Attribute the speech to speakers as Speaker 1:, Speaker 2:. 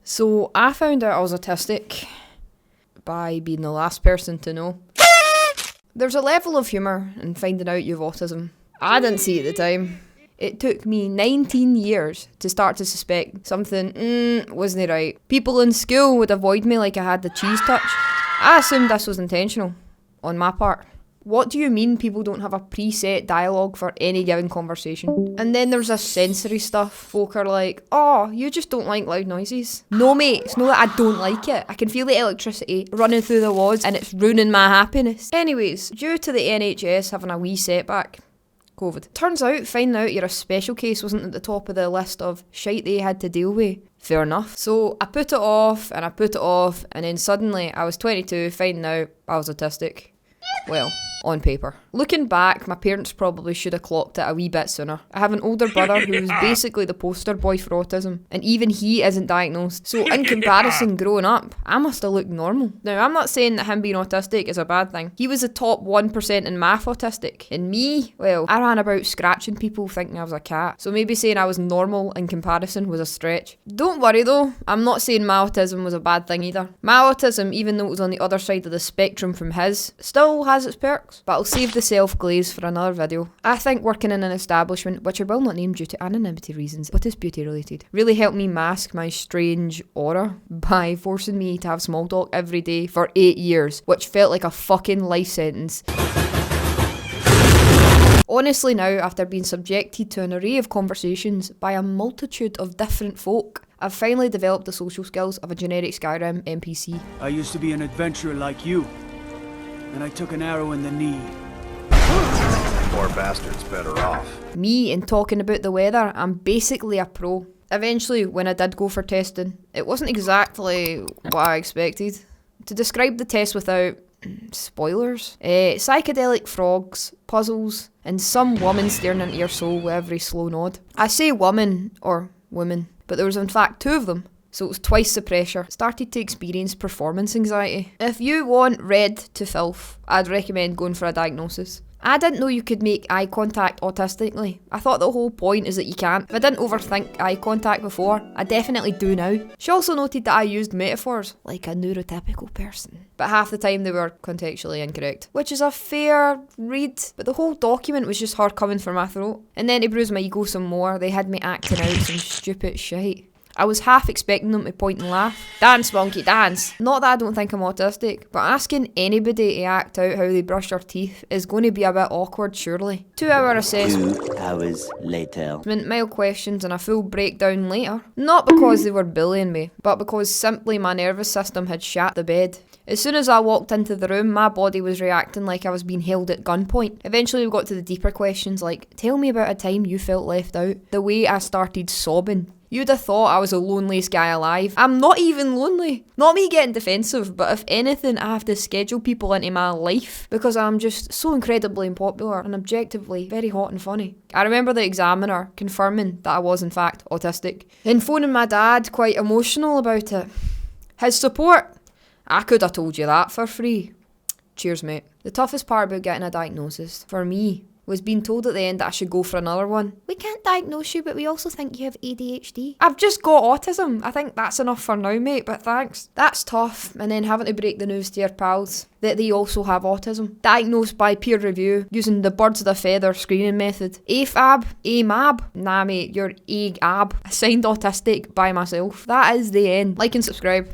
Speaker 1: So I found out I was autistic by being the last person to know. There's a level of humour in finding out you've autism. I didn't see it at the time. It took me 19 years to start to suspect something wasn't right. People in school would avoid me like I had the cheese touch. I assumed this was intentional, on my part. What do you mean people don't have a preset dialogue for any given conversation? And then there's this sensory stuff. Folk are like, oh, you just don't like loud noises. No mate, it's not that I don't like it. I can feel the electricity running through the walls and it's ruining my happiness. Anyways, due to the NHS having a wee setback, COVID. Turns out finding out you're a special case wasn't at the top of the list of shite they had to deal with. Fair enough. So I put it off and I put it off, and then suddenly I was 22 finding out I was autistic. Well, on paper. Looking back, my parents probably should have clocked it a wee bit sooner. I have an older brother who's basically the poster boy for autism, and even he isn't diagnosed. So in comparison, growing up, I must have looked normal. Now, I'm not saying that him being autistic is a bad thing. He was the top 1% in math autistic. And me, well, I ran about scratching people thinking I was a cat. So maybe saying I was normal in comparison was a stretch. Don't worry though, I'm not saying my autism was a bad thing either. My autism, even though it was on the other side of the spectrum from his, still has its perks. But I'll save the self-glaze for another video. I think working in an establishment, which I will not name due to anonymity reasons, but is beauty related, really helped me mask my strange aura by forcing me to have small talk every day for 8 years, which felt like a fucking life sentence. Honestly now, after being subjected to an array of conversations by a multitude of different folk, I've finally developed the social skills of a generic Skyrim NPC.
Speaker 2: I used to be an adventurer like you, and I took an arrow in the knee.
Speaker 3: Poor bastard's better off.
Speaker 1: Me, in talking about the weather, I'm basically a pro. Eventually, when I did go for testing, it wasn't exactly what I expected. To describe the test without spoilers, psychedelic frogs, puzzles, and some woman staring into your soul with every slow nod. I say woman, or women, but there was in fact 2 of them. So it was twice the pressure. Started to experience performance anxiety. If you want red to filth, I'd recommend going for a diagnosis. I didn't know you could make eye contact autistically. I thought the whole point is that you can't. If I didn't overthink eye contact before, I definitely do now. She also noted that I used metaphors like a neurotypical person, but half the time they were contextually incorrect, which is a fair read, but the whole document was just her coming for my throat. And then to bruise my ego some more, they had me acting out some stupid shite. I was half expecting them to point and laugh. Dance, monkey, dance. Not that I don't think I'm autistic, but asking anybody to act out how they brush their teeth is going to be a bit awkward, surely. 2-hour assessment.
Speaker 4: 2 hours later.
Speaker 1: Mild questions and a full breakdown later. Not because they were bullying me, but because simply my nervous system had shat the bed. As soon as I walked into the room, my body was reacting like I was being held at gunpoint. Eventually we got to the deeper questions like, tell me about a time you felt left out. The way I started sobbing. You'd have thought I was the loneliest guy alive. I'm not even lonely. Not me getting defensive, but if anything, I have to schedule people into my life because I'm just so incredibly unpopular and objectively very hot and funny. I remember the examiner confirming that I was in fact autistic and phoning my dad quite emotional about it. His support? I could have told you that for free. Cheers, mate. The toughest part about getting a diagnosis, for me, was being told at the end that I should go for another one. We can't diagnose you, but we also think you have ADHD. I've just got autism. I think that's enough for now, mate, but thanks. That's tough, and then having to break the news to your pals that they also have autism. Diagnosed by peer review, using the birds of a feather screening method. AFAB? AMAB? Nah, mate, you're AGAB. Assigned autistic by myself. That is the end. Like and subscribe.